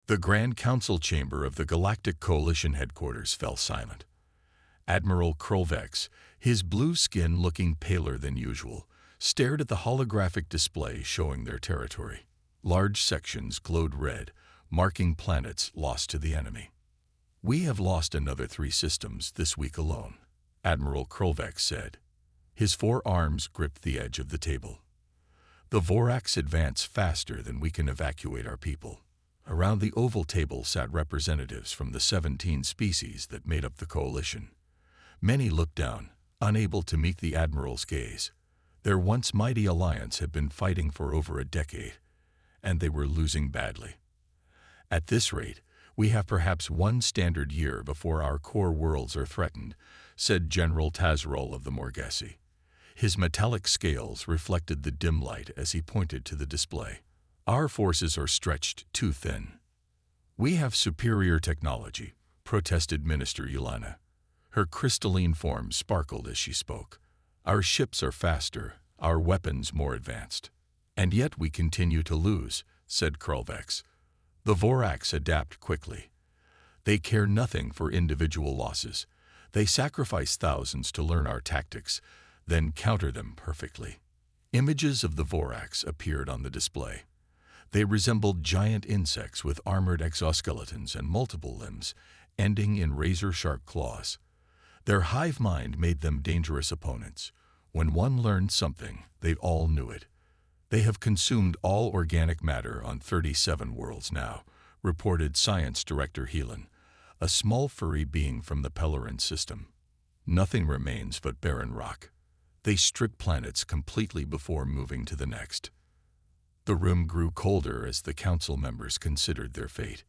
The Grand Council chamber of the Galactic Coalition headquarters fell silent. Admiral Krolvex, his blue skin looking paler than usual, stared at the holographic display showing their territory. Large sections glowed red, marking planets lost to the enemy. "We have lost another 3 systems this week alone," Admiral Krolvex said. His 4 arms gripped the edge of the table. "The Vorax advance faster than we can evacuate our people." Around the oval table sat representatives from the 17 species that made up the coalition. Many looked down, unable to meet the Admiral's gaze. Their once mighty alliance had been fighting for over a decade, and they were losing badly. "At this rate, we have perhaps 1 standard year before our core worlds are threatened," said General Tazrol of the Morgessi. His metallic scales reflected the dim light as he pointed to the display. "Our forces are stretched too thin." "We have superior technology," protested Minister Yelena. Her crystalline form sparkled as she spoke. "Our ships are faster, our weapons more advanced." "And yet we continue to lose," said Krolvex. "The Vorax adapt quickly. They care nothing for individual losses. They sacrifice thousands to learn our tactics, then counter them perfectly." Images of the Vorax appeared on the display. They resembled giant insects with armored exoskeletons and multiple limbs, ending in razor-sharp claws. Their hive mind made them dangerous opponents. When one learned something, they all knew it. "They have consumed all organic matter on 37 worlds now," reported Science Director Helan, a small furry being from the Pellerin system. "Nothing remains but barren rock. They strip planets completely before moving to the next." The room grew colder as the council members considered their fate.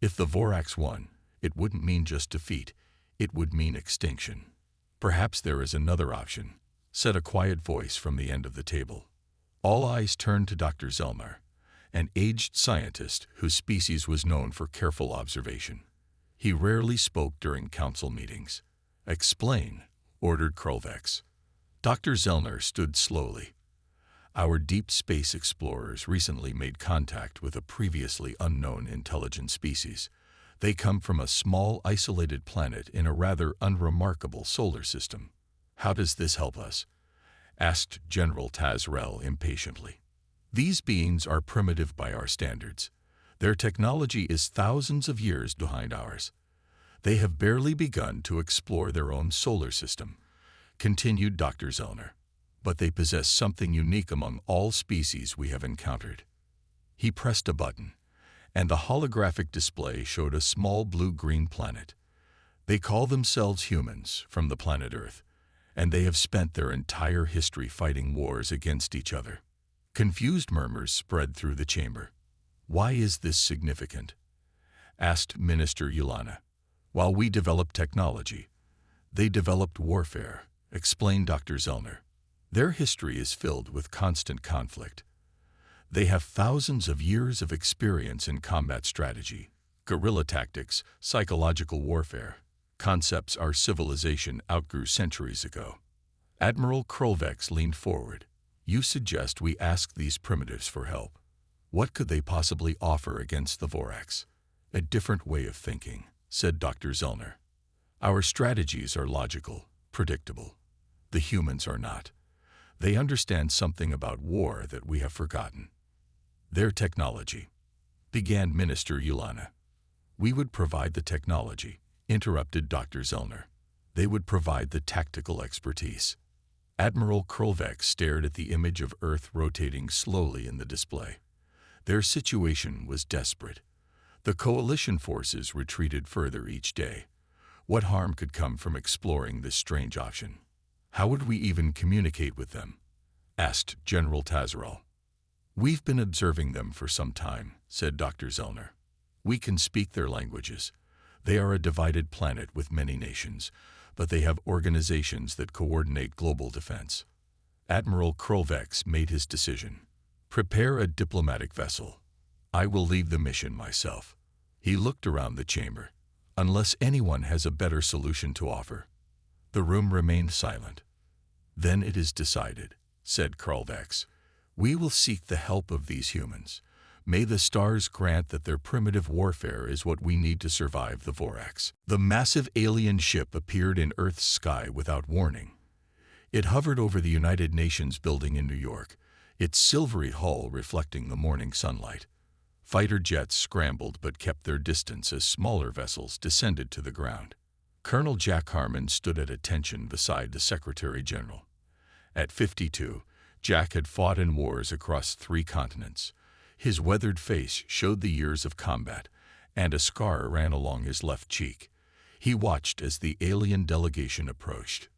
If the Vorax won, it wouldn't mean just defeat, it would mean extinction. "Perhaps there is another option," said a quiet voice from the end of the table. All eyes turned to Dr. Zellner, an aged scientist whose species was known for careful observation. He rarely spoke during council meetings. "Explain," ordered Krolvex. Dr. Zellner stood slowly. "Our deep space explorers recently made contact with a previously unknown intelligent species. They come from a small, isolated planet in a rather unremarkable solar system." "How does this help us?" asked General Tazrel impatiently. "These beings are primitive by our standards. Their technology is thousands of years behind ours. They have barely begun to explore their own solar system," continued Dr. Zellner. "But they possess something unique among all species we have encountered." He pressed a button, and the holographic display showed a small blue-green planet. "They call themselves humans from the planet Earth, and they have spent their entire history fighting wars against each other." Confused murmurs spread through the chamber. "Why is this significant?" asked Minister Yelena. "While we developed technology, they developed warfare," explained Dr. Zellner. "Their history is filled with constant conflict. They have thousands of years of experience in combat strategy, guerrilla tactics, psychological warfare, concepts our civilization outgrew centuries ago." Admiral Krolvex leaned forward. "You suggest we ask these primitives for help. What could they possibly offer against the Vorax?" "A different way of thinking," said Dr. Zellner. "Our strategies are logical, predictable. The humans are not. They understand something about war that we have forgotten." "Their technology," began Minister Yelena. "We would provide the technology," interrupted Dr. Zellner. "They would provide the tactical expertise." Admiral Krolvex stared at the image of Earth rotating slowly in the display. Their situation was desperate. The coalition forces retreated further each day. What harm could come from exploring this strange option? "How would we even communicate with them?" asked General Tazrel. "We've been observing them for some time," said Dr. Zellner. "We can speak their languages. They are a divided planet with many nations, but they have organizations that coordinate global defense." Admiral Krolvex made his decision. "Prepare a diplomatic vessel. I will lead the mission myself." He looked around the chamber. "Unless anyone has a better solution to offer." The room remained silent. "Then it is decided," said Krolvex. "We will seek the help of these humans, May the stars grant that their primitive warfare is what we need to survive the Vorax. The massive alien ship appeared in Earth's sky without warning. It hovered over the United Nations building in New York, its silvery hull reflecting the morning sunlight. Fighter jets scrambled but kept their distance as smaller vessels descended to the ground. Colonel Jack Harmon stood at attention beside the Secretary General. At 52, Jack had fought in wars across 3 continents. His weathered face showed the years of combat, and a scar ran along his left cheek. He watched as the alien delegation approached.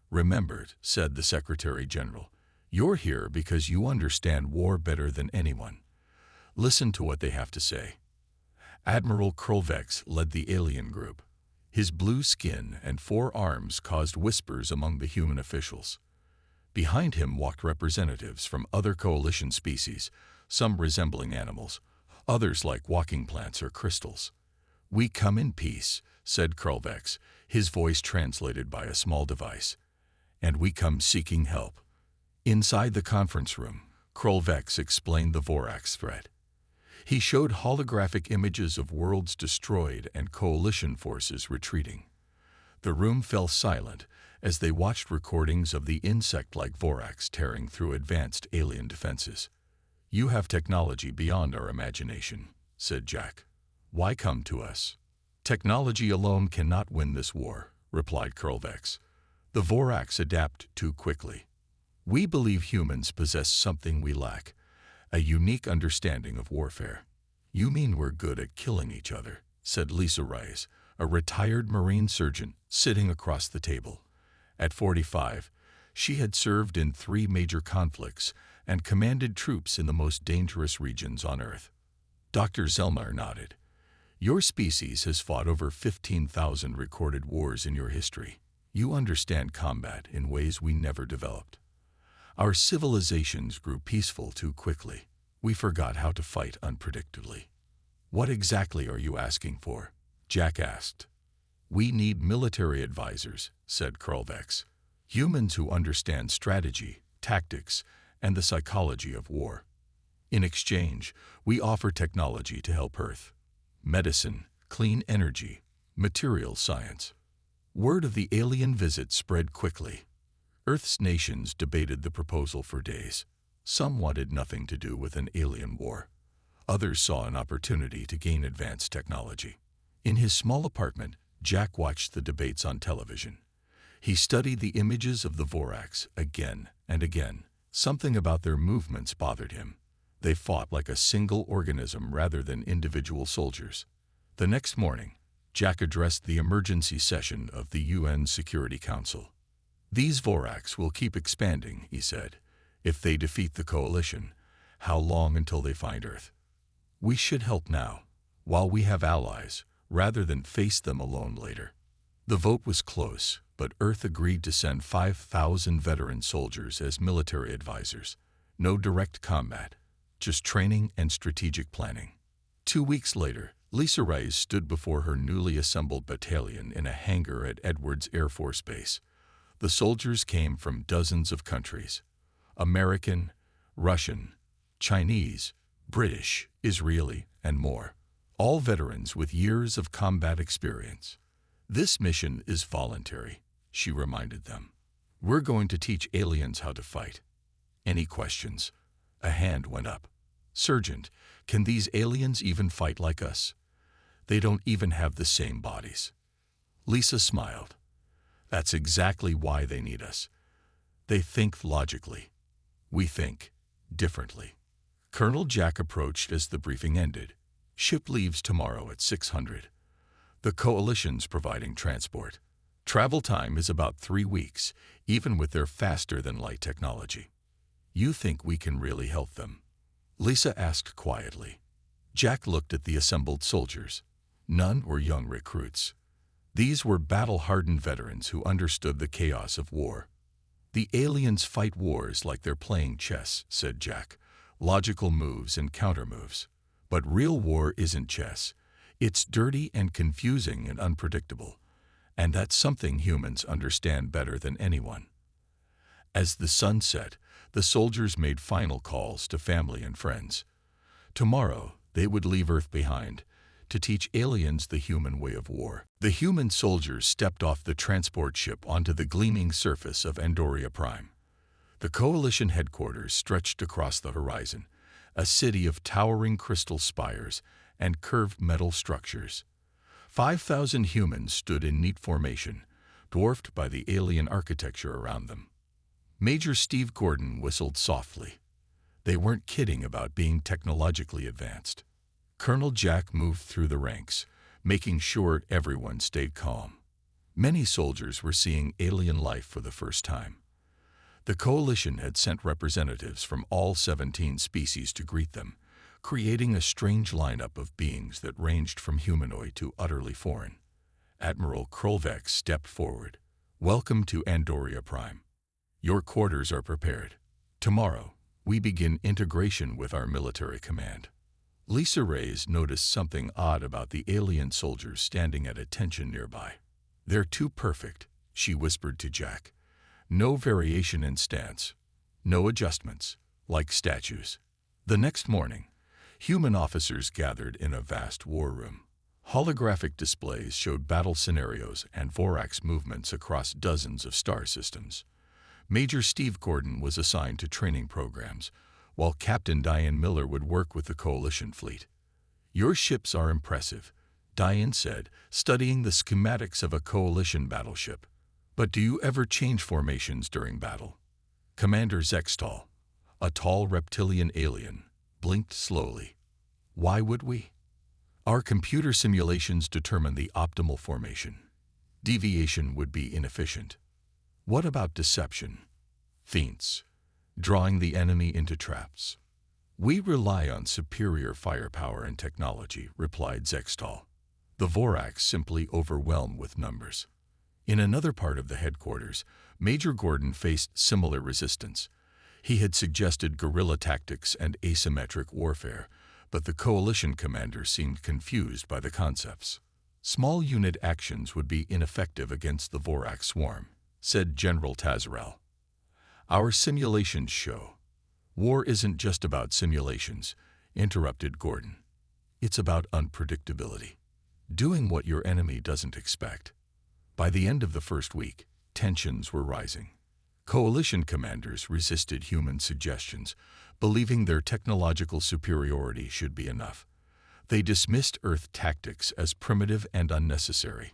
"Remember," said the Secretary General, "you're here because you understand war better than anyone. Listen to what they have to say." Admiral Krolvex led the alien group. His blue skin and 4 arms caused whispers among the human officials. Behind him walked representatives from other coalition species, some resembling animals, others like walking plants or crystals. "We come in peace," said Krolvex, his voice translated by a small device. "And we come seeking help." Inside the conference room, Krolvex explained the Vorax threat. He showed holographic images of worlds destroyed and coalition forces retreating. The room fell silent as they watched recordings of the insect-like Vorax tearing through advanced alien defenses. "You have technology beyond our imagination," said Jack. "Why come to us?" "Technology alone cannot win this war," replied Krolvex. "The Vorax adapt too quickly. We believe humans possess something we lack, a unique understanding of warfare." "You mean we're good at killing each other," said Lisa Rice, a retired Marine surgeon sitting across the table. At 45, she had served in 3 major conflicts and commanded troops in the most dangerous regions on Earth. Dr. Zelmar nodded. "Your species has fought over 15,000 recorded wars in your history. You understand combat in ways we never developed. Our civilizations grew peaceful too quickly. We forgot how to fight unpredictably." "What exactly are you asking for?" Jack asked. "We need military advisors," said Krolvex. "Humans who understand strategy, tactics, and the psychology of war. In exchange, we offer technology to help Earth. Medicine, clean energy, material science." Word of the alien visit spread quickly. Earth's nations debated the proposal for days. Some wanted nothing to do with an alien war. Others saw an opportunity to gain advanced technology. In his small apartment, Jack watched the debates on television. He studied the images of the Vorax again and again. Something about their movements bothered him. They fought like a single organism rather than individual soldiers. The next morning, Jack addressed the emergency session of the UN Security Council. "These Vorax will keep expanding," he said. "If they defeat the coalition, how long until they find Earth? We should help now, while we have allies, rather than face them alone later." The vote was close, but Earth agreed to send 5,000 veteran soldiers as military advisors. No direct combat, just training and strategic planning. 2 weeks later, Lisa Rice stood before her newly assembled battalion in a hangar at Edwards Air Force Base. The soldiers came from dozens of countries: American, Russian, Chinese, British, Israeli, and more. All veterans with years of combat experience. "This mission is voluntary," she reminded them. "We're going to teach aliens how to fight. Any questions?" A hand went up. "Sergeant, can these aliens even fight like us? They don't even have the same bodies." Lisa smiled. "That's exactly why they need us. They think logically. We think differently." Colonel Jack approached as the briefing ended. "Ship leaves tomorrow at 600. The coalition's providing transport. Travel time is about 3 weeks, even with their faster-than-light technology. You think we can really help them?" Lisa asked quietly. Jack looked at the assembled soldiers. None were young recruits. These were battle-hardened veterans who understood the chaos of war. "The aliens fight wars like they're playing chess," said Jack. "Logical moves and countermoves. But real war isn't chess. It's dirty and confusing and unpredictable. And that's something humans understand better than anyone." As the sun set, the soldiers made final calls to family and friends. Tomorrow, they would leave Earth behind to teach aliens the human way of war. The human soldiers stepped off the transport ship onto the gleaming surface of Andoria Prime. The Coalition headquarters stretched across the horizon, a city of towering crystal spires and curved metal structures. 5,000 humans stood in neat formation, dwarfed by the alien architecture around them. Major Steve Gordon whistled softly. They weren't kidding about being technologically advanced. Colonel Jack moved through the ranks, making sure everyone stayed calm. Many soldiers were seeing alien life for the first time. The Coalition had sent representatives from all 17 species to greet them, creating a strange lineup of beings that ranged from humanoid to utterly foreign. Admiral Krolvex stepped forward. "Welcome to Andoria Prime. Your quarters are prepared. Tomorrow, we begin integration with our military command." Lisa Reyes noticed something odd about the alien soldiers standing at attention nearby. "They're too perfect," she whispered to Jack. "No variation in stance, no adjustments, like statues." The next morning, human officers gathered in a vast war room. Holographic displays showed battle scenarios and Vorax movements across dozens of star systems. Major Steve Gordon was assigned to training programs, while Captain Diane Miller would work with the Coalition fleet. "Your ships are impressive," Diane said, studying the schematics of a Coalition battleship. "But do you ever change formations during battle?" Commander Zextal, a tall reptilian alien, blinked slowly. "Why would we? Our computer simulations determine the optimal formation. Deviation would be inefficient." "What about deception? Feints, drawing the enemy into traps?" "We rely on superior firepower and technology," replied Zextal. "The Vorax simply overwhelm with numbers." In another part of the headquarters, Major Gordon faced similar resistance. He had suggested guerrilla tactics and asymmetric warfare, but the Coalition commander seemed confused by the concepts. "Small unit actions would be ineffective against the Vorax swarm," said General Tazarel. "Our simulations show." "War isn't just about simulations," interrupted Gordon. "It's about unpredictability. Doing what your enemy doesn't expect." By the end of the first week, tensions were rising. Coalition commanders resisted human suggestions, believing their technological superiority should be enough. They dismissed Earth tactics as primitive and unnecessary.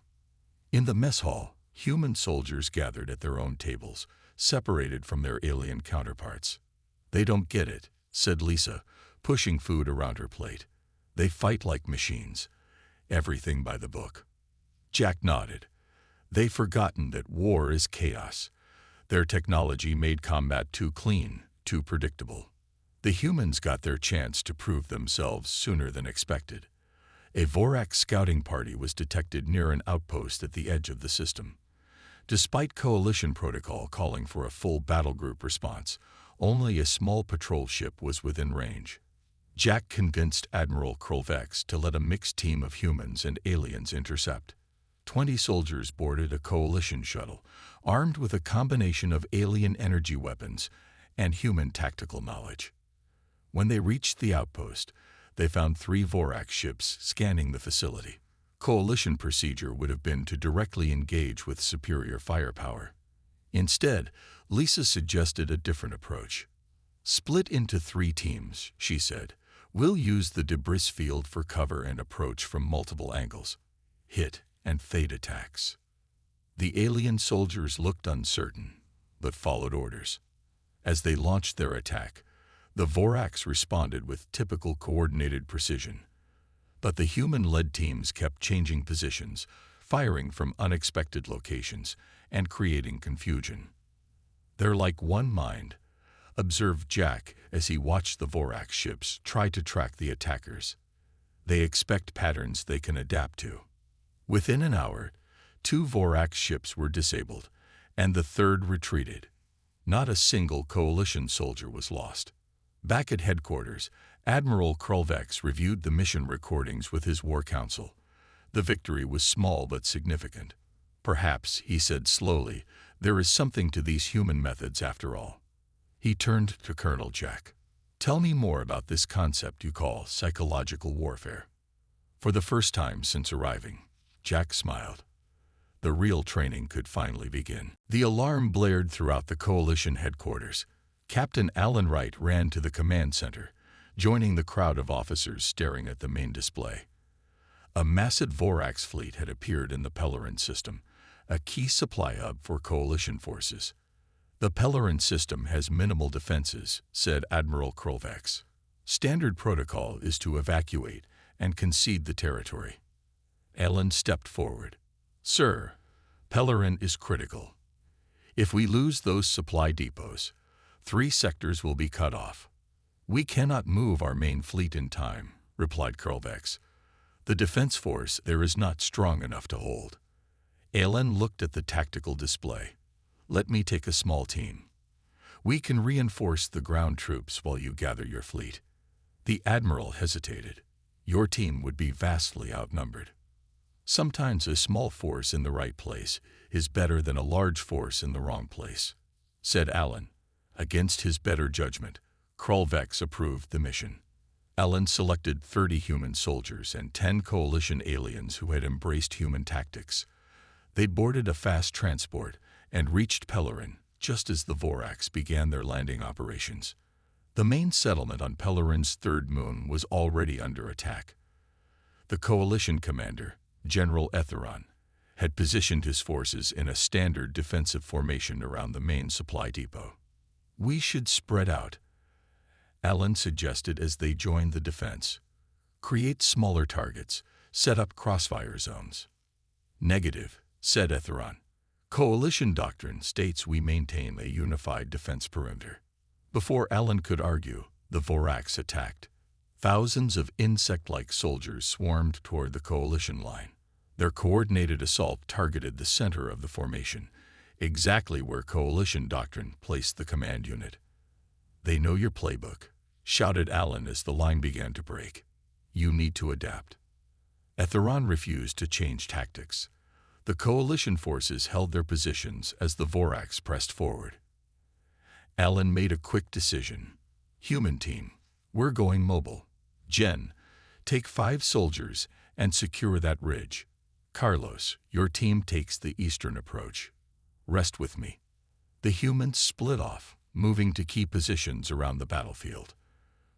In the mess hall, human soldiers gathered at their own tables, separated from their alien counterparts. "They don't get it," said Lisa, pushing food around her plate. "They fight like machines. Everything by the book." Jack nodded. "They've forgotten that war is chaos. Their technology made combat too clean, too predictable." The humans got their chance to prove themselves sooner than expected. A Vorax scouting party was detected near an outpost at the edge of the system. Despite Coalition protocol calling for a full battle group response, only a small patrol ship was within range. Jack convinced Admiral Krolvex to let a mixed team of humans and aliens intercept. 20 soldiers boarded a Coalition shuttle, armed with a combination of alien energy weapons and human tactical knowledge. When they reached the outpost, they found 3 Vorax ships scanning the facility. Coalition procedure would have been to directly engage with superior firepower. Instead, Lisa suggested a different approach. "Split into 3 teams," she said. "We'll use the debris field for cover and approach from multiple angles. Hit and fade attacks." The alien soldiers looked uncertain, but followed orders. As they launched their attack, the Vorax responded with typical coordinated precision. But the human-led teams kept changing positions, firing from unexpected locations, and creating confusion. "They're like one mind," observed Jack as he watched the Vorax ships try to track the attackers. "They expect patterns they can adapt to." Within an hour, 2 Vorax ships were disabled, and the third retreated. Not a single Coalition soldier was lost. Back at headquarters, Admiral Krolvex reviewed the mission recordings with his war council. The victory was small but significant. "Perhaps," he said slowly, "there is something to these human methods after all." He turned to Colonel Jack. Tell me more about this concept you call psychological warfare. For the first time since arriving, Jack smiled. The real training could finally begin. The alarm blared throughout the Coalition headquarters. Captain Alan Wright ran to the command center, joining the crowd of officers staring at the main display. A massive Vorax fleet had appeared in the Pellerin system, a key supply hub for Coalition forces. The Pellerin system has minimal defenses, said Admiral Krolvex. Standard protocol is to evacuate and concede the territory. Alan stepped forward. Sir, Pellerin is critical. If we lose those supply depots, 3 sectors will be cut off. We cannot move our main fleet in time, replied Krolvex. The defense force there is not strong enough to hold. Alan looked at the tactical display. Let me take a small team. We can reinforce the ground troops while you gather your fleet. The Admiral hesitated. Your team would be vastly outnumbered. Sometimes a small force in the right place is better than a large force in the wrong place, said Alan. Against his better judgment, Krolvex approved the mission. Alan selected 30 human soldiers and 10 Coalition aliens who had embraced human tactics. They boarded a fast transport and reached Pellerin just as the Vorax began their landing operations. The main settlement on Pellerin's third moon was already under attack. The Coalition commander, General Etheron, had positioned his forces in a standard defensive formation around the main supply depot. We should spread out, Alan suggested as they joined the defense. Create smaller targets, set up crossfire zones. Negative, said Etheron. Coalition doctrine states we maintain a unified defense perimeter. Before Alan could argue, the Vorax attacked. Thousands of insect-like soldiers swarmed toward the Coalition line. Their coordinated assault targeted the center of the formation, exactly where Coalition doctrine placed the command unit. They know your playbook, shouted Alan as the line began to break. You need to adapt. Etheron refused to change tactics. The Coalition forces held their positions as the Vorax pressed forward. Alan made a quick decision. Human team, we're going mobile. Jen, take 5 soldiers and secure that ridge. Carlos, your team takes the eastern approach. Rest with me. The humans split off, moving to key positions around the battlefield.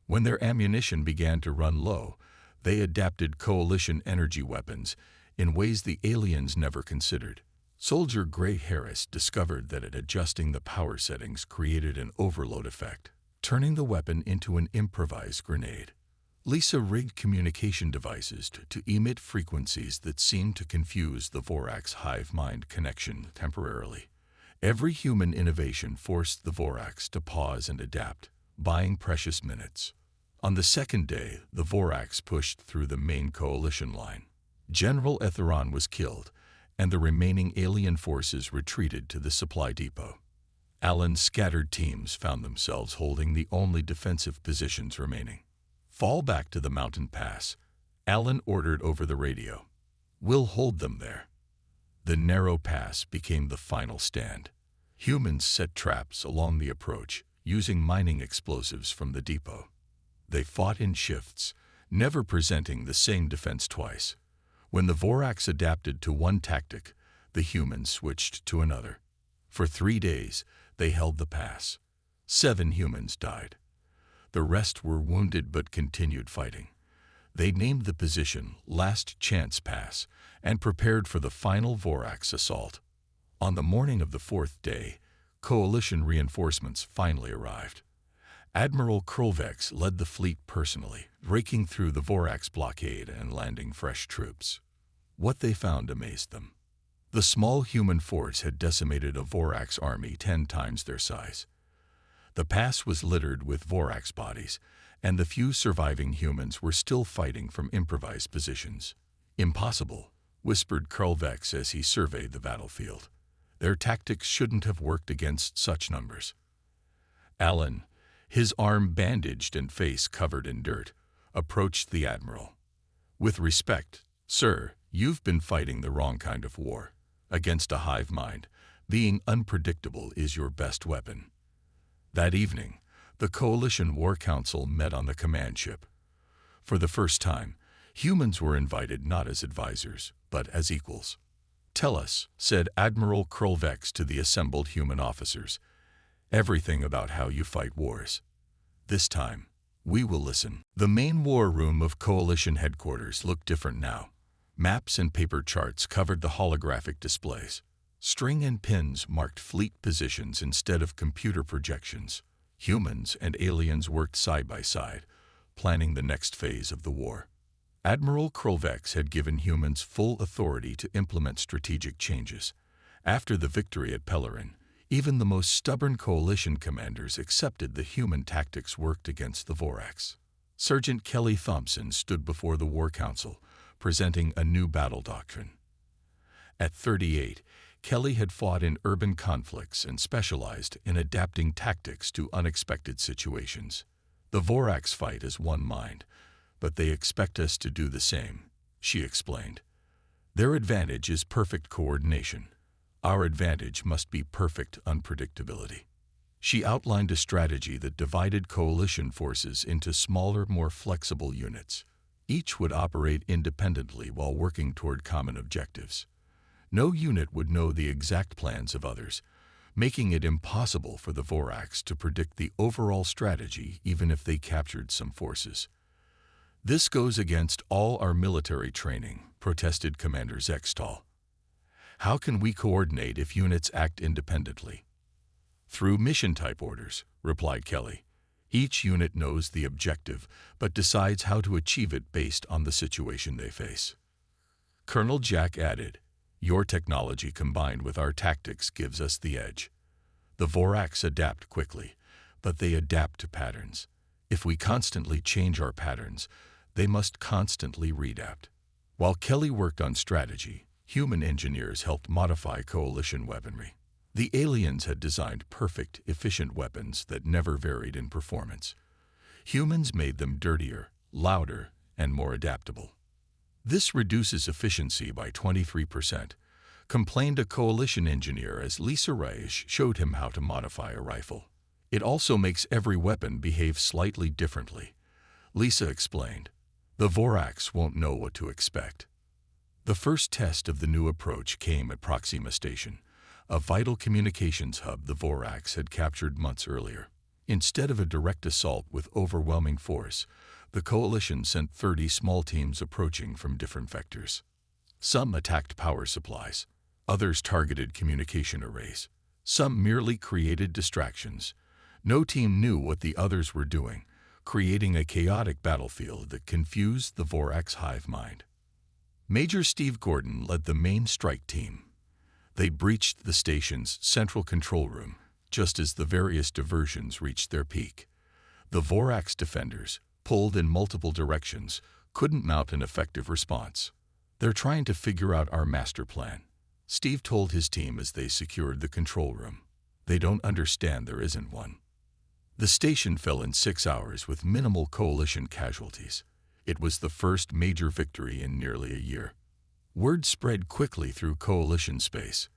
When their ammunition began to run low, they adapted Coalition energy weapons in ways the aliens never considered. Soldier Gray Harris discovered that adjusting the power settings created an overload effect, turning the weapon into an improvised grenade. Lisa rigged communication devices to emit frequencies that seemed to confuse the Vorax hive mind connection temporarily. Every human innovation forced the Vorax to pause and adapt, buying precious minutes. On the second day, the Vorax pushed through the main Coalition line. General Etheron was killed, and the remaining alien forces retreated to the supply depot. Alan's scattered teams found themselves holding the only defensive positions remaining. Fall back to the mountain pass, Alan ordered over the radio. We'll hold them there. The narrow pass became the final stand. Humans set traps along the approach, using mining explosives from the depot. They fought in shifts, never presenting the same defense twice. When the Vorax adapted to one tactic, the humans switched to another. For 3 days, they held the pass. 7 humans died. The rest were wounded but continued fighting. They named the position Last Chance Pass and prepared for the final Vorax assault. On the morning of the 4th day, Coalition reinforcements finally arrived. Admiral Krolvex led the fleet personally, breaking through the Vorax blockade and landing fresh troops. What they found amazed them. The small human force had decimated a Vorax army 10 times their size. The pass was littered with Vorax bodies, and the few surviving humans were still fighting from improvised positions. Impossible, whispered Krolvex as he surveyed the battlefield. Their tactics shouldn't have worked against such numbers. Alan, his arm bandaged and face covered in dirt, approached the Admiral. With respect, sir, you've been fighting the wrong kind of war. Against a hive mind, being unpredictable is your best weapon. That evening, The Coalition War Council met on the command ship. For the first time, humans were invited not as advisors, but as equals. "Tell us," said Admiral Krolvex to the assembled human officers, "everything about how you fight wars. This time, we will listen." The main war room of Coalition headquarters looked different now. Maps and paper charts covered the holographic displays. String and pins marked fleet positions instead of computer projections. Humans and aliens worked side by side, planning the next phase of the war. Admiral Krolvex had given humans full authority to implement strategic changes. After the victory at Pellerin, even the most stubborn coalition commanders accepted the human tactics worked against the Vorax. Sergeant Kelly Thompson stood before the War Council, presenting a new battle doctrine. At 38, Kelly had fought in urban conflicts and specialized in adapting tactics to unexpected situations. "The Vorax fight as one mind, but they expect us to do the same," she explained. "Their advantage is perfect coordination. Our advantage must be perfect unpredictability." She outlined a strategy that divided coalition forces into smaller, more flexible units. Each would operate independently while working toward common objectives. No unit would know the exact plans of others, making it impossible for the Vorax to predict the overall strategy even if they captured some forces. "This goes against all our military training," protested Commander Zextal. "How can we coordinate if units act independently?" "Through mission-type orders," replied Kelly. "Each unit knows the objective, but decides how to achieve it based on the situation they face." Colonel Jack added, "Your technology combined with our tactics gives us the edge. The Vorax adapt quickly, but they adapt to patterns. If we constantly change our patterns, they must constantly readapt." While Kelly worked on strategy, human engineers helped modify coalition weaponry. The aliens had designed perfect, efficient weapons that never varied in performance. Humans made them dirtier, louder, and more adaptable. "This reduces efficiency by 23%, complained a coalition engineer as Lisa Reich showed him how to modify a rifle. "It also makes every weapon behave slightly differently," Lisa explained. "The Vorax won't know what to expect." The first test of the new approach came at Proxima Station, a vital communications hub the Vorax had captured months earlier. Instead of a direct assault with overwhelming force, the Coalition sent 30 small teams approaching from different vectors. Some attacked power supplies, others targeted communication arrays, some merely created distractions. No team knew what the others were doing, creating a chaotic battlefield that confused the Vorax hive mind. Major Steve Gordon led the main strike team. They breached the station's central control room, just as the various diversions reached their peak. The Vorax defenders, pulled in multiple directions, couldn't mount an effective response. "They're trying to figure out our master plan," Steve told his team as they secured the control room. "They don't understand there isn't one." The station fell in 6 hours with minimal coalition casualties. It was the first major victory in nearly a year. Word spread quickly through coalition space.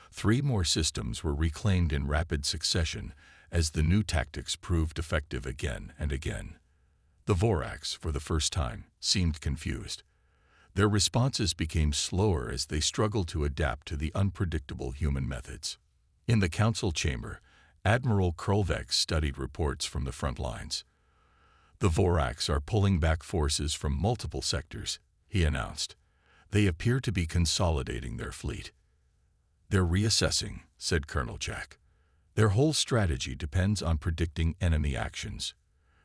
3 more systems were reclaimed in rapid succession as the new tactics proved effective again and again. The Vorax, for the first time, seemed confused. Their responses became slower as they struggled to adapt to the unpredictable human methods. In the council chamber, Admiral Krolvex studied reports from the front lines. "The Vorax are pulling back forces from multiple sectors," he announced. "They appear to be consolidating their fleet." "They're reassessing," said Colonel Jack. "Their whole strategy depends on predicting enemy actions.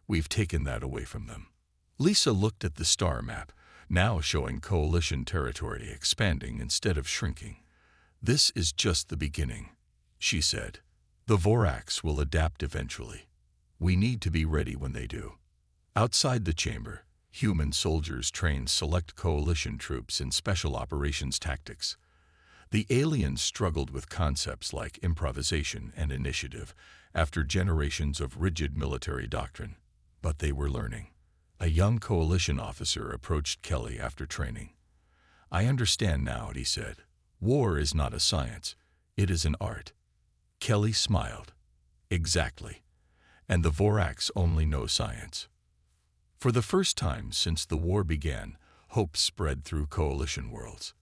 We've taken that away from them." Lisa looked at the star map, now showing coalition territory expanding instead of shrinking. "This is just the beginning," she said. "The Vorax will adapt eventually. We need to be ready when they do." Outside the chamber, human soldiers trained select coalition troops in special operations tactics. The aliens struggled with concepts like improvisation and initiative after generations of rigid military doctrine, but they were learning. A young coalition officer approached Kelly after training. "I understand now," he said. "War is not a science, it is an art." Kelly smiled. "Exactly. and the Vorax only know science. For the first time since the war began, hope spread through coalition worlds.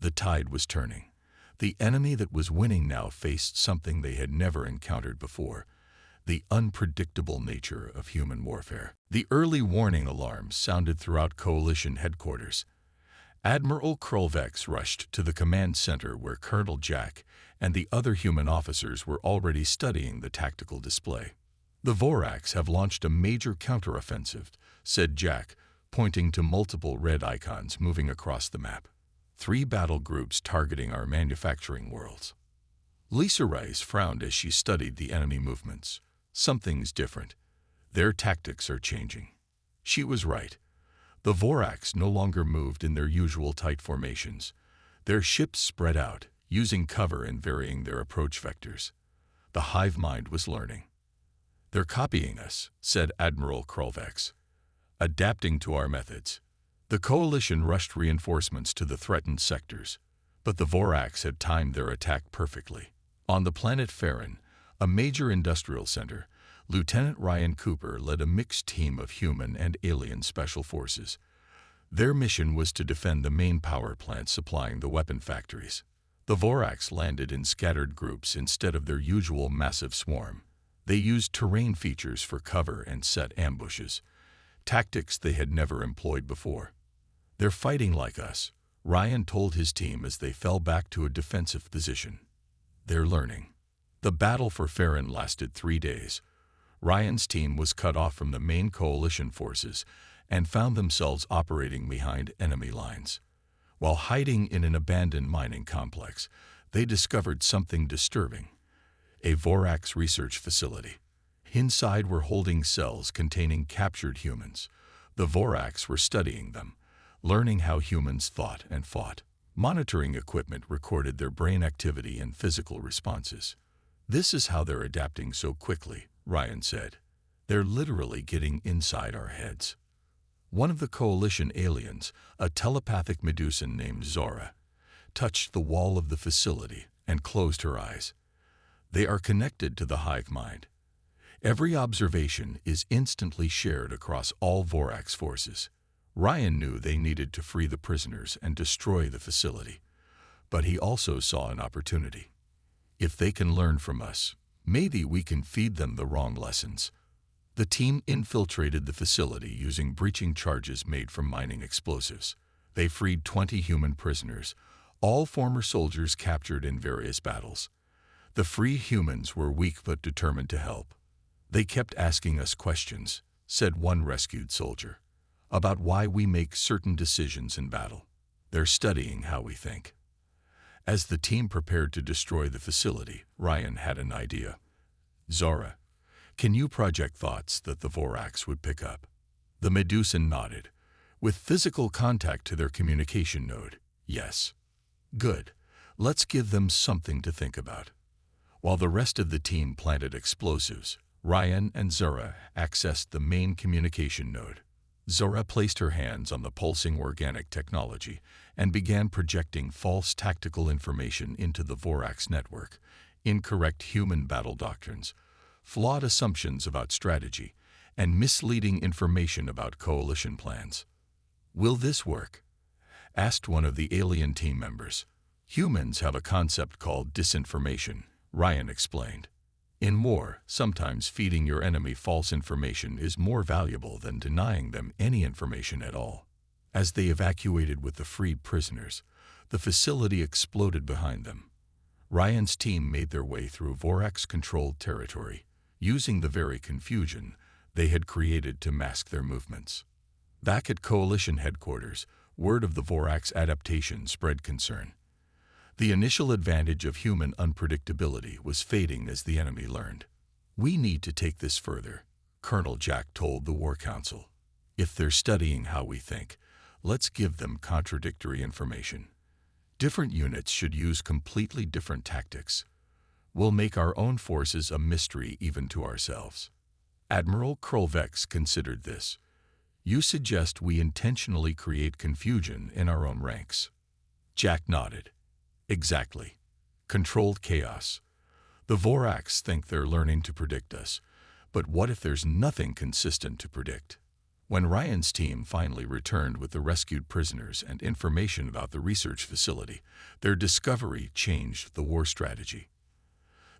The tide was turning. The enemy that was winning now faced something they had never encountered before: the unpredictable nature of human warfare. The early warning alarms sounded throughout coalition headquarters. Admiral Krolvex rushed to the command center where Colonel Jack and the other human officers were already studying the tactical display. "The Vorax have launched a major counteroffensive," said Jack, pointing to multiple red icons moving across the map. "3 battle groups targeting our manufacturing worlds." Lisa Rice frowned as she studied the enemy movements. Something's different. Their tactics are changing. She was right. The Vorax no longer moved in their usual tight formations. Their ships spread out, using cover and varying their approach vectors. The hive mind was learning. "They're copying us," said Admiral Krolvex, "adapting to our methods." The coalition rushed reinforcements to the threatened sectors, but the Vorax had timed their attack perfectly. On the planet Farron, a major industrial center, Lieutenant Ryan Cooper led a mixed team of human and alien special forces. Their mission was to defend the main power plant supplying the weapon factories. The Vorax landed in scattered groups instead of their usual massive swarm. They used terrain features for cover and set ambushes, tactics they had never employed before. "They're fighting like us," Ryan told his team as they fell back to a defensive position. "They're learning." The battle for Farron lasted 3 days. Ryan's team was cut off from the main coalition forces and found themselves operating behind enemy lines. While hiding in an abandoned mining complex, they discovered something disturbing: a Vorax research facility. Inside were holding cells containing captured humans. The Vorax were studying them, learning how humans thought and fought. Monitoring equipment recorded their brain activity and physical responses. "This is how they're adapting so quickly," Ryan said. "They're literally getting inside our heads." One of the coalition aliens, a telepathic Medusan named Zora, touched the wall of the facility and closed her eyes. "They are connected to the hive mind. Every observation is instantly shared across all Vorax forces." Ryan knew they needed to free the prisoners and destroy the facility, but he also saw an opportunity. "If they can learn from us, maybe we can feed them the wrong lessons." The team infiltrated the facility using breaching charges made from mining explosives. They freed 20 human prisoners, all former soldiers captured in various battles. The free humans were weak but determined to help. "They kept asking us questions," said one rescued soldier, "about why we make certain decisions in battle. They're studying how we think." As the team prepared to destroy the facility, Ryan had an idea. "Zora, can you project thoughts that the Vorax would pick up?" The Medusan nodded. "With physical contact to their communication node, yes." "Good. Let's give them something to think about." While the rest of the team planted explosives, Ryan and Zora accessed the main communication node. Zora placed her hands on the pulsing organic technology and began projecting false tactical information into the Vorax network: incorrect human battle doctrines, flawed assumptions about strategy, and misleading information about coalition plans. "Will this work?" asked one of the alien team members. "Humans have a concept called disinformation," Ryan explained. "In war, sometimes feeding your enemy false information is more valuable than denying them any information at all." As they evacuated with the freed prisoners, the facility exploded behind them. Ryan's team made their way through Vorax-controlled territory, using the very confusion they had created to mask their movements. Back at Coalition headquarters, word of the Vorax adaptation spread concern. The initial advantage of human unpredictability was fading as the enemy learned. "We need to take this further," Colonel Jack told the War Council. "If they're studying how we think, let's give them contradictory information. Different units should use completely different tactics. We'll make our own forces a mystery even to ourselves." Admiral Krolvex considered this. "You suggest we intentionally create confusion in our own ranks?" Jack nodded. "Exactly. Controlled chaos. The Vorax think they're learning to predict us, But what if there's nothing consistent to predict? When Ryan's team finally returned with the rescued prisoners and information about the research facility, their discovery changed the war strategy.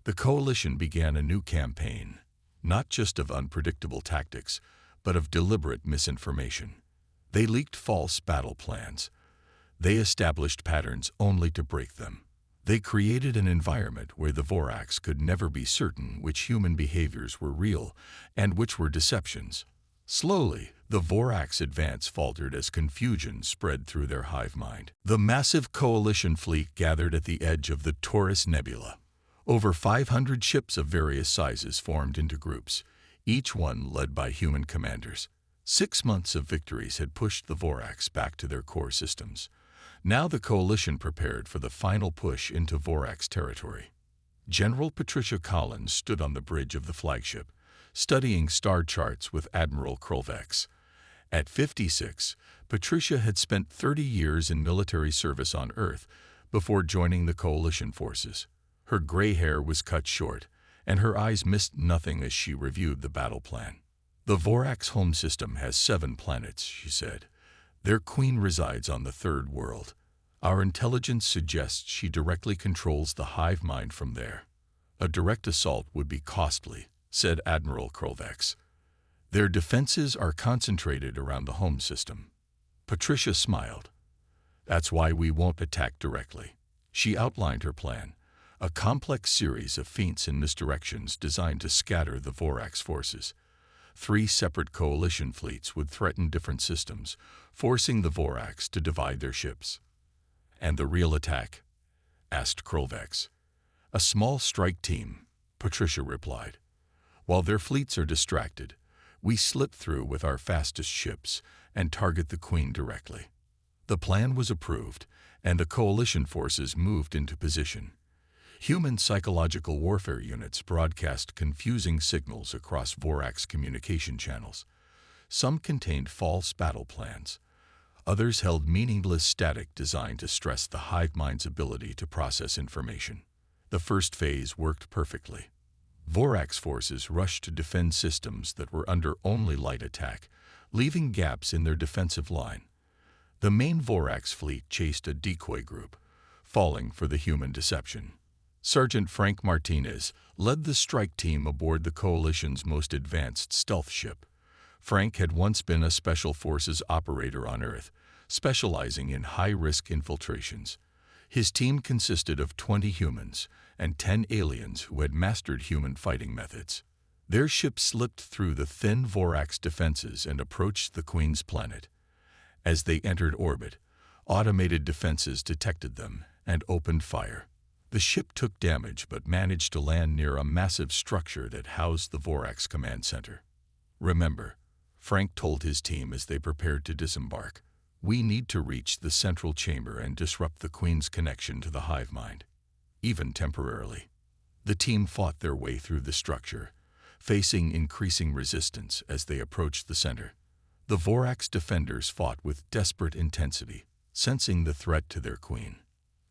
The coalition began a new campaign, not just of unpredictable tactics, but of deliberate misinformation. They leaked false battle plans. They established patterns only to break them. They created an environment where the Vorax could never be certain which human behaviors were real and which were deceptions. Slowly, the Vorax advance faltered as confusion spread through their hive mind. The massive coalition fleet gathered at the edge of the Taurus Nebula. Over 500 ships of various sizes formed into groups, each one led by human commanders. 6 months of victories had pushed the Vorax back to their core systems. Now the coalition prepared for the final push into Vorax territory. General Patricia Collins stood on the bridge of the flagship, studying star charts with Admiral Krolvex. At 56, Patricia had spent 30 years in military service on Earth before joining the coalition forces. Her gray hair was cut short, and her eyes missed nothing as she reviewed the battle plan. "The Vorax home system has 7 planets," she said. "Their queen resides on the 3rd world. Our intelligence suggests she directly controls the hive mind from there. A direct assault would be costly," said Admiral Krolvex. "Their defenses are concentrated around the home system." Patricia smiled. "That's why we won't attack directly." She outlined her plan, a complex series of feints and misdirections designed to scatter the Vorax forces. 3 separate coalition fleets would threaten different systems, forcing the Vorax to divide their ships. "And the real attack?" asked Krolvex. "A small strike team," Patricia replied. "While their fleets are distracted, we slip through with our fastest ships and target the Queen directly." The plan was approved, and the coalition forces moved into position. Human psychological warfare units broadcast confusing signals across Vorax communication channels. Some contained false battle plans. Others held meaningless static designed to stress the hive mind's ability to process information. The first phase worked perfectly. Vorax forces rushed to defend systems that were under only light attack, leaving gaps in their defensive line. The main Vorax fleet chased a decoy group, falling for the human deception. Sergeant Frank Martinez led the strike team aboard the coalition's most advanced stealth ship. Frank had once been a Special Forces operator on Earth, specializing in high-risk infiltrations. His team consisted of 20 humans and 10 aliens who had mastered human fighting methods. Their ship slipped through the thin Vorax defenses and approached the Queen's planet. As they entered orbit, automated defenses detected them and opened fire. The ship took damage but managed to land near a massive structure that housed the Vorax command center. "Remember," Frank told his team as they prepared to disembark, "we need to reach the central chamber and disrupt the Queen's connection to the hive mind, even temporarily." The team fought their way through the structure, facing increasing resistance as they approached the center. The Vorax defenders fought with desperate intensity, sensing the threat to their queen.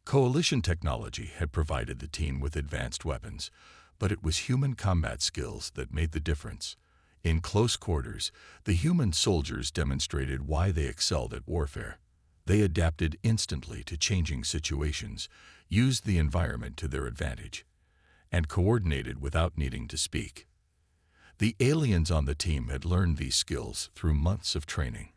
Coalition technology had provided the team with advanced weapons, but it was human combat skills that made the difference. In close quarters, the human soldiers demonstrated why they excelled at warfare. They adapted instantly to changing situations, used the environment to their advantage, and coordinated without needing to speak. The aliens on the team had learned these skills through months of training.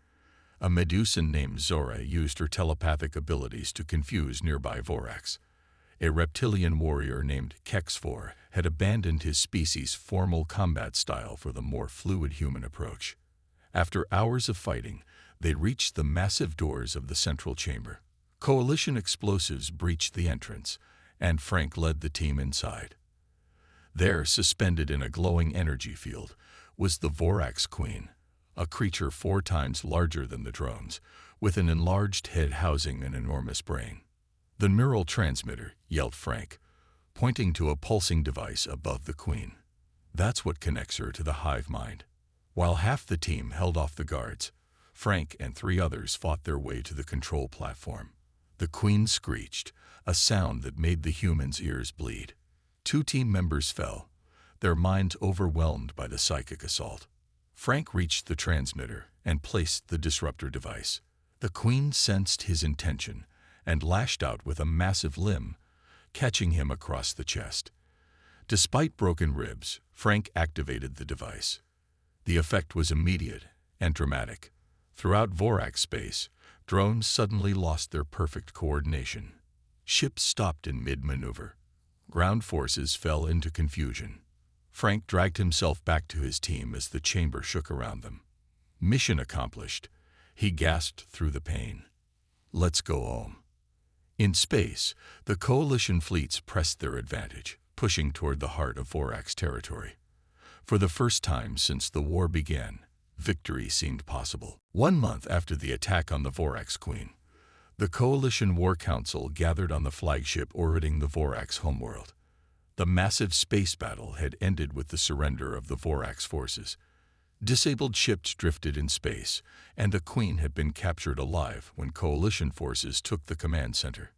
A Medusan named Zora used her telepathic abilities to confuse nearby Vorax. A reptilian warrior named Kexfor had abandoned his species' formal combat style for the more fluid human approach. After hours of fighting, they reached the massive doors of the central chamber. Coalition explosives breached the entrance, and Frank led the team inside. There, suspended in a glowing energy field, was the Vorax Queen, a creature 4 times larger than the drones, with an enlarged head housing an enormous brain. "The neural transmitter," yelled Frank, pointing to a pulsing device above the Queen. "That's what connects her to the hive mind." While half the team held off the guards, Frank and 3 others fought their way to the control platform. The Queen screeched, a sound that made the humans' ears bleed. 2 team members fell. their minds overwhelmed by the psychic assault. Frank reached the transmitter and placed the disruptor device. The Queen sensed his intention and lashed out with a massive limb, catching him across the chest. Despite broken ribs, Frank activated the device. The effect was immediate and dramatic. Throughout Vorax space, drones suddenly lost their perfect coordination. Ships stopped in mid-maneuver. Ground forces fell into confusion. Frank dragged himself back to his team as the chamber shook around them. Mission accomplished. He gasped through the pain. Let's go home. In space, the coalition fleets pressed their advantage, pushing toward the heart of Vorax territory. For the first time since the war began, victory seemed possible. 1 month after the attack on the Vorax Queen, the Coalition War Council gathered on the flagship orbiting the Vorax homeworld. The massive space battle had ended with the surrender of the Vorax forces. Disabled ships drifted in space, and the Queen had been captured alive when Coalition forces took the command center.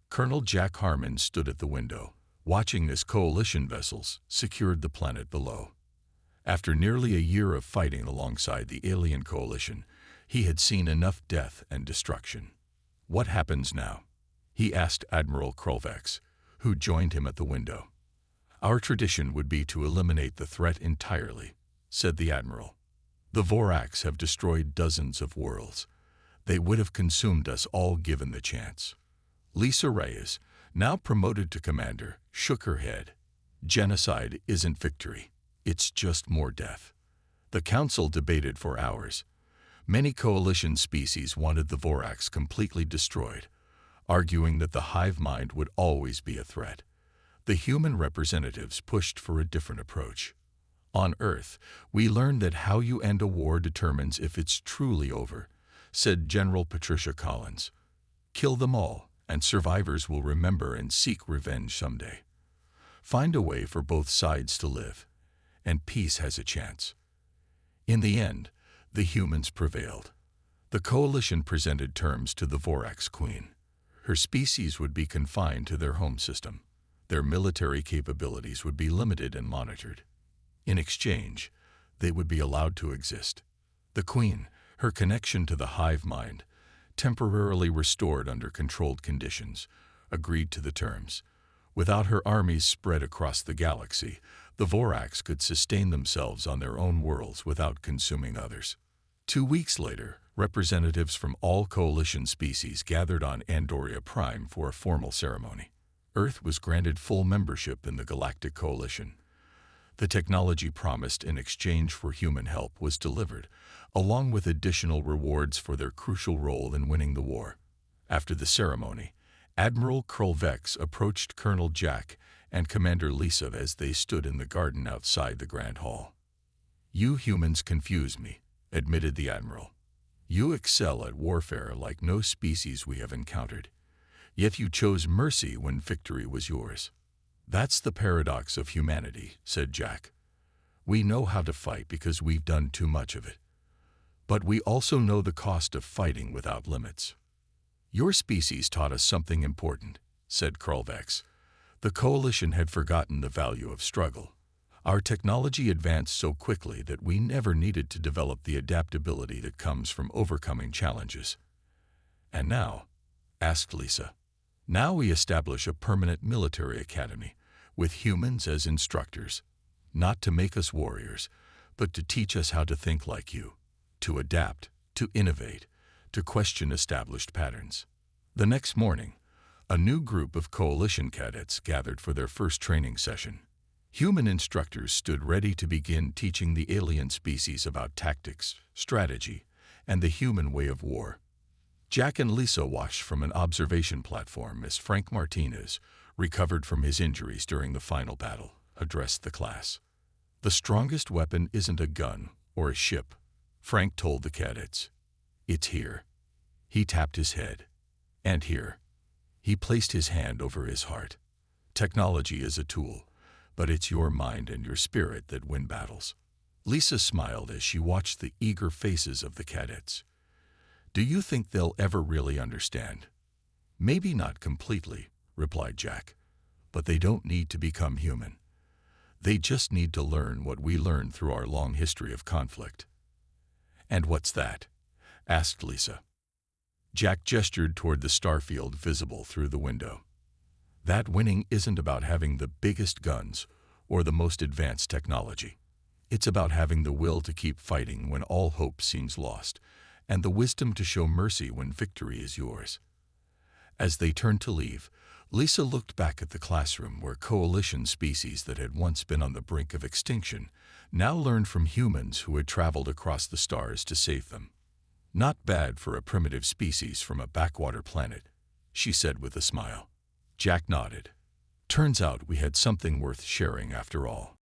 Colonel Jack Harmon stood at the window, watching as Coalition vessels secured the planet below. After nearly a year of fighting alongside the alien coalition, he had seen enough death and destruction. What happens now? He asked Admiral Krolvex, who joined him at the window. Our tradition would be to eliminate the threat entirely, said the Admiral. The Vorax have destroyed dozens of worlds. They would have consumed us all given the chance. Lisa Reyes, now promoted to commander, shook her head. Genocide isn't victory. It's just more death. The council debated for hours. Many coalition species wanted the Vorax completely destroyed, arguing that the hive mind would always be a threat. The human representatives pushed for a different approach. On Earth, we learned that how you end a war determines if it's truly over, said General Patricia Collins. Kill them all, and survivors will remember and seek revenge someday. Find a way for both sides to live, and peace has a chance. In the end, the humans prevailed. The coalition presented terms to the Vorax Queen. Her species would be confined to their home system. Their military capabilities would be limited and monitored. In exchange, they would be allowed to exist. The Queen, her connection to the hive mind, temporarily restored under controlled conditions, agreed to the terms. Without her armies spread across the galaxy, the Vorax could sustain themselves on their own worlds without consuming others. 2 weeks later, representatives from all coalition species gathered on Andoria Prime for a formal ceremony. Earth was granted full membership in the Galactic Coalition. The technology promised in exchange for human help was delivered, along with additional rewards for their crucial role in winning the war. After the ceremony, Admiral Krolvex approached Colonel Jack and Commander Lisa as they stood in the garden outside the Grand Hall. You humans confuse me, admitted the Admiral. You excel at warfare like no species we have encountered. Yet you chose mercy when victory was yours. That's the paradox of humanity, said Jack. We know how to fight because we've done too much of it. But we also know the cost of fighting without limits. Your species taught us something important, said Krolvex. The Coalition had forgotten the value of struggle. Our technology advanced so quickly that we never needed to develop the adaptability that comes from overcoming challenges. And now, asked Lisa, now we establish a permanent military academy, with humans as instructors, not to make us warriors, but to teach us how to think like you, to adapt, to innovate, to question established patterns. The next morning, a new group of coalition cadets gathered for their first training session. Human instructors stood ready to begin teaching the alien species about tactics, strategy, and the human way of war. Jack and Lisa watched from an observation platform as Frank Martinez, recovered from his injuries during the final battle, addressed the class. The strongest weapon isn't a gun or a ship, Frank told the cadets. It's here. He tapped his head. And here. He placed his hand over his heart. Technology is a tool, but it's your mind and your spirit that win battles. Lisa smiled as she watched the eager faces of the cadets. Do you think they'll ever really understand? Maybe not completely, replied Jack, but they don't need to become human. They just need to learn what we learned through our long history of conflict." "And what's that?" asked Lisa. Jack gestured toward the starfield visible through the window. "That winning isn't about having the biggest guns or the most advanced technology. It's about having the will to keep fighting when all hope seems lost, and the wisdom to show mercy when victory is yours." As they turned to leave, Lisa looked back at the classroom where coalition species that had once been on the brink of extinction now learned from humans who had traveled across the stars to save them. "Not bad for a primitive species from a backwater planet," she said with a smile. Jack nodded. "Turns out we had something worth sharing after all."